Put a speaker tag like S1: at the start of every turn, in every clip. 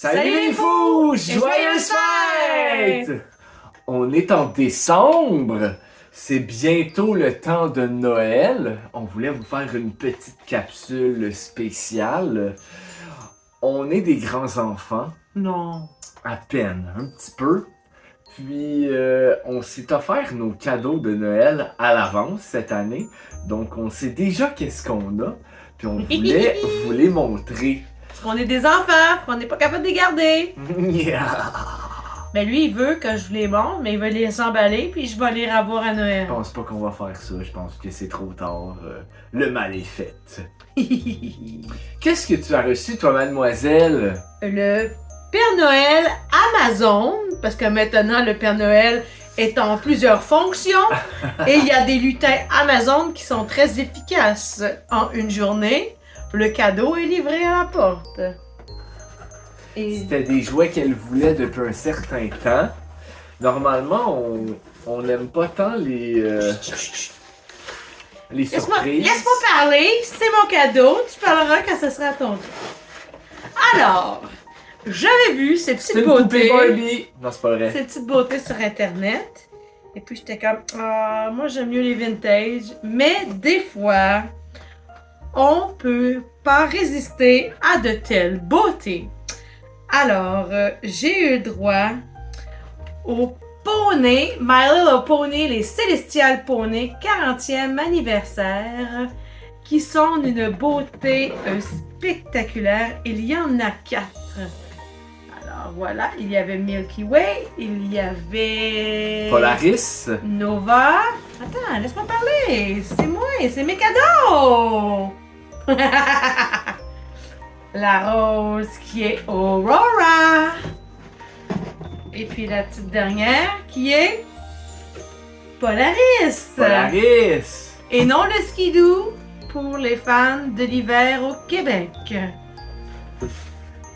S1: Salut les fous! Joyeuses fêtes! On est en décembre. C'est bientôt le temps de Noël. On voulait vous faire une petite capsule spéciale. On est des grands enfants.
S2: Non.
S1: À peine, un petit peu. Puis on s'est offert nos cadeaux de Noël à l'avance cette année. Donc on sait déjà qu'est-ce qu'on a. Puis on voulait vous les montrer.
S2: Parce qu'on est des enfants, on n'est pas capable de les garder.
S1: Yeah.
S2: Mais lui, il veut que je les montre, mais il veut les emballer, puis je vais les revoir à Noël.
S1: Je pense pas qu'on va faire ça. Je pense que c'est trop tard. Le mal est fait. Qu'est-ce que tu as reçu, toi, mademoiselle?
S2: Le Père Noël Amazon, parce que maintenant, le Père Noël est en plusieurs fonctions, et il y a des lutins Amazon qui sont très efficaces. En une journée, le cadeau est livré à la porte. Et...
S1: C'était des jouets qu'elle voulait depuis un certain temps. Normalement, on n'aime pas tant les surprises.
S2: Laisse-moi parler, c'est mon cadeau, tu parleras quand ce sera ton tour. Alors, j'avais vu ces petites
S1: C'est une poupée
S2: beautés,
S1: Barbie. Non, c'est pas vrai.
S2: ces petites beautés sur internet, et puis j'étais comme, ah, moi j'aime mieux les vintage, mais des fois, on peut pas résister à de telles beautés. Alors, j'ai eu le droit au Poney, My Little Pony, les Celestial Pony 40e anniversaire, qui sont d'une beauté spectaculaire. Il y en a 4. Alors voilà, il y avait Milky Way, il y avait...
S1: Polaris.
S2: Nova. Attends, laisse-moi parler. C'est moi, c'est mes cadeaux. La rose qui est Aurora. Et puis la petite dernière qui est Polaris.
S1: Polaris.
S2: Et non le skidoo pour les fans de l'hiver au Québec.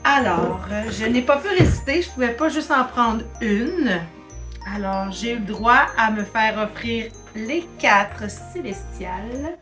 S2: Alors, je n'ai pas pu résister, je pouvais pas juste en prendre une. Alors, j'ai eu le droit à me faire offrir les 4 célestiales.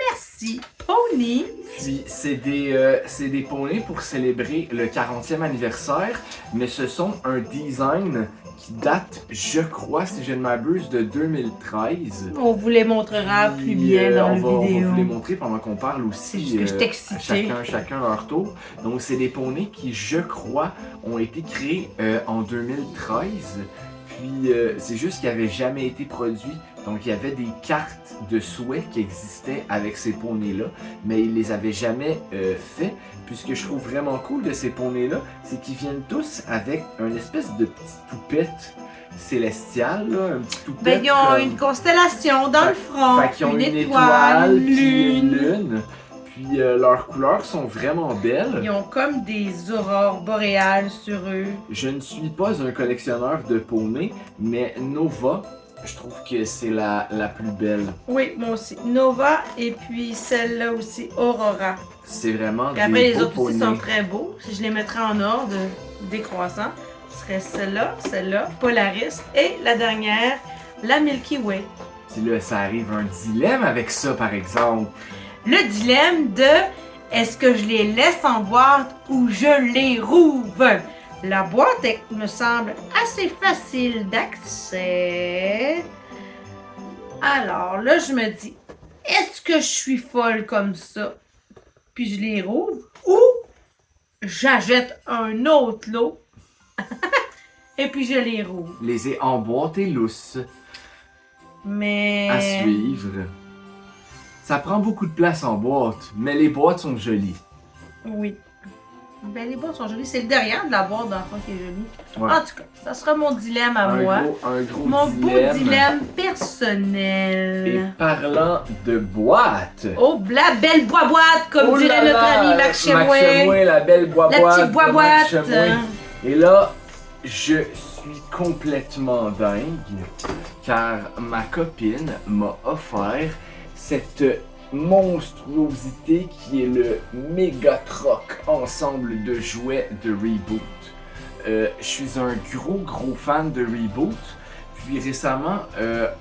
S2: Merci, Pony.
S1: Puis c'est des poneys pour célébrer le 40e anniversaire, mais ce sont un design qui date, je crois, si je ne m'abuse, de 2013.
S2: On vous les montrera plus bien dans la vidéo.
S1: On va vous les montrer pendant qu'on parle aussi.
S2: C'est juste que je suis excitée.
S1: Chacun à leur tour. Donc c'est des poneys qui, je crois, ont été créés en 2013. Puis c'est juste qu'ils n'avaient jamais été produits. Donc il y avait des cartes de souhait qui existaient avec ces poneys-là, mais ils les avaient jamais fait. Puis ce que je trouve vraiment cool de ces poneys-là, c'est qu'ils viennent tous avec une espèce de petite toupette célestiale, là, un petit toupette.
S2: Ben, ils ont une constellation dans le front,
S1: Fait qu'ils ont
S2: une étoile, une
S1: puis une
S2: lune.
S1: lune. Puis leurs couleurs sont vraiment belles.
S2: Ils ont comme des aurores boréales sur eux.
S1: Je ne suis pas un collectionneur de poneys, mais Nova, je trouve que c'est la plus belle.
S2: Oui, moi aussi. Nova et puis celle-là aussi, Aurora.
S1: C'est vraiment
S2: Puis après,
S1: des
S2: les
S1: beaux
S2: autres aussi
S1: poneys.
S2: sont très beaux. Si je les mettrais en ordre décroissant, ce serait celle-là, Polaris et la dernière, la Milky Way.
S1: Puis là, ça arrive un dilemme avec ça, par exemple.
S2: Le dilemme de est-ce que je les laisse en boîte ou je les rouvre? La boîte me semble assez facile d'accès. Alors là, je me dis, est-ce que je suis folle comme ça? Puis je les rouvre ou j'achète un autre lot et puis je les rouvre.
S1: Les ai emboîtés lousses
S2: Mais...
S1: à suivre. Ça prend beaucoup de place en boîte, mais les boîtes sont jolies.
S2: Oui. Ben, les boîtes sont jolies. C'est le derrière de la boîte d'enfant qui est joli.
S1: Ouais.
S2: En tout cas, ça sera mon dilemme à moi.
S1: Un gros
S2: Mon
S1: dilemme.
S2: beau dilemme
S1: Et
S2: personnel.
S1: parlant de boîte.
S2: Oh, la belle boîte, comme
S1: Oh
S2: dirait
S1: là
S2: notre
S1: là,
S2: ami Max Chemouet.
S1: la belle
S2: La
S1: boîte.
S2: petite boîte.
S1: Et là, je suis complètement dingue car ma copine m'a offert cette monstruosité qui est le Megatrock ensemble de jouets de Reboot. Je suis un gros fan de Reboot. Puis récemment,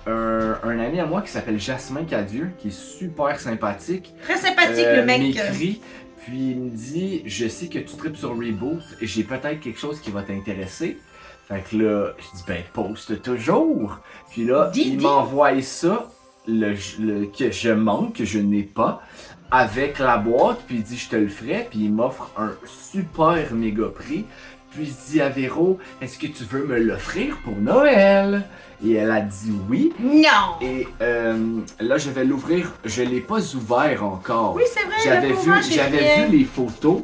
S1: un ami à moi qui s'appelle Jasmin Cadieux, qui est super sympathique,
S2: Très sympathique, le mec.
S1: m'écrit. Puis il me dit, je sais que tu tripes sur Reboot, j'ai peut-être quelque chose qui va t'intéresser. Fait que là, je dis, ben poste toujours. Puis là, il m'envoie ça, que je manque, que je n'ai pas, avec la boîte, puis il dit, je te le ferai, puis il m'offre un super méga prix. Puis je dis à Véro, est-ce que tu veux me l'offrir pour Noël? Et elle a dit oui.
S2: Non!
S1: Et là, je vais l'ouvrir. Je l'ai pas ouvert encore.
S2: Oui, c'est vrai,
S1: J'avais vu les photos,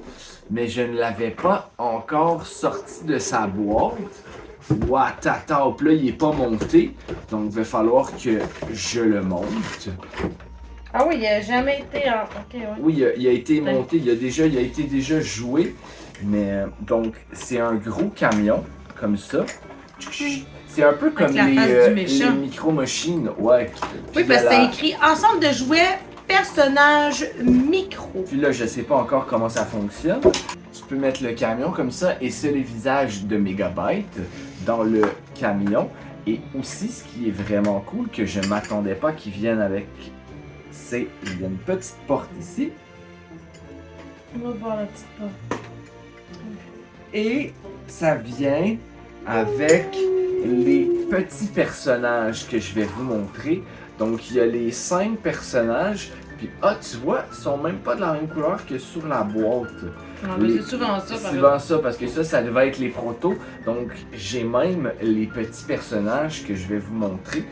S1: mais je ne l'avais pas encore sorti de sa boîte. Ouatata, là, il est pas monté. Donc, il va falloir que je le monte.
S2: Ah oui, il a jamais été en... Ok, ouais.
S1: Oui, il a été monté. Il a été déjà joué. Mais donc, c'est un gros camion, comme ça. C'est un peu comme les micro-machines, ouais.
S2: Oui, parce que c'est écrit ensemble de jouets, personnages, micro.
S1: Puis là, je sais pas encore comment ça fonctionne. Tu peux mettre le camion comme ça, et c'est les visages de Megabyte dans le camion. Et aussi, ce qui est vraiment cool, que je m'attendais pas qu'ils viennent avec, c'est il y a une petite porte ici.
S2: On va voir la petite porte.
S1: Et ça vient avec les petits personnages que je vais vous montrer. Donc, il y a les 5 personnages. Puis, tu vois, ils sont même pas de la même couleur que sur la boîte.
S2: C'est souvent ça,
S1: C'est souvent ça, parce que ça devait être les protos. Donc, j'ai même les petits personnages que je vais vous montrer.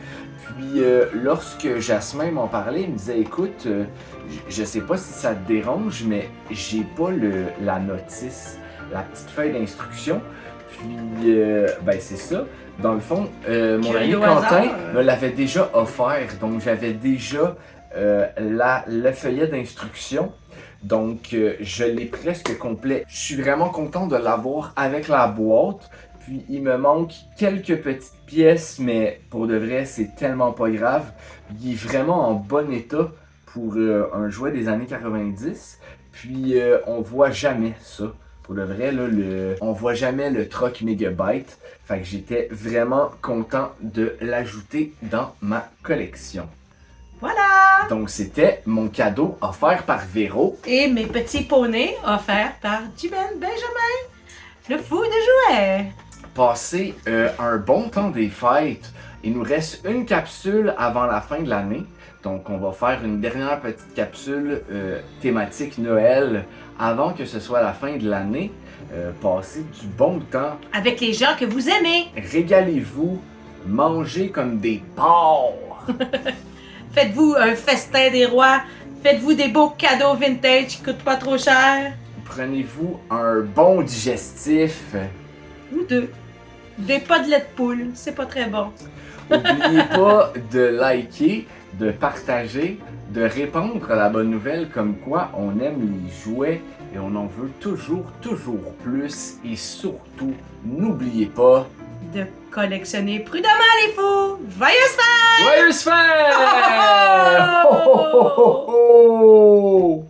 S1: Puis, lorsque Jasmin m'en parlait, il me disait, écoute, je sais pas si ça te dérange, mais j'ai pas la notice, la petite feuille d'instruction. Puis, ben c'est ça. Dans le fond, mon ami Quentin me l'avait déjà offert. Donc, j'avais déjà le feuillet d'instruction. Donc, je l'ai presque complet. Je suis vraiment content de l'avoir avec la boîte. Puis, il me manque quelques petites pièces, mais pour de vrai, c'est tellement pas grave. Il est vraiment en bon état pour un jouet des années 90. Puis, on voit jamais ça. Pour de vrai, là, on voit jamais le Truck Megabyte. Fait que j'étais vraiment content de l'ajouter dans ma collection.
S2: Voilà!
S1: Donc, c'était mon cadeau offert par Véro.
S2: Et mes petits poneys offerts par Jiben Benjamin, le fou de jouets.
S1: Passez un bon temps des fêtes. Il nous reste une capsule avant la fin de l'année. Donc, on va faire une dernière petite capsule thématique Noël avant que ce soit la fin de l'année. Passez du bon temps.
S2: Avec les gens que vous aimez.
S1: Régalez-vous. Mangez comme des porcs.
S2: Faites-vous un festin des rois. Faites-vous des beaux cadeaux vintage qui coûtent pas trop cher.
S1: Prenez-vous un bon digestif.
S2: Ou 2. Des pas de lait de poule, c'est pas très bon.
S1: N'oubliez pas de liker, de partager, de répandre la bonne nouvelle comme quoi on aime les jouets et on en veut toujours plus. Et surtout, n'oubliez pas
S2: de collectionner prudemment les fous. Joyeuses fêtes!
S1: Joyeuses fêtes! Oh, oh, oh, oh, oh.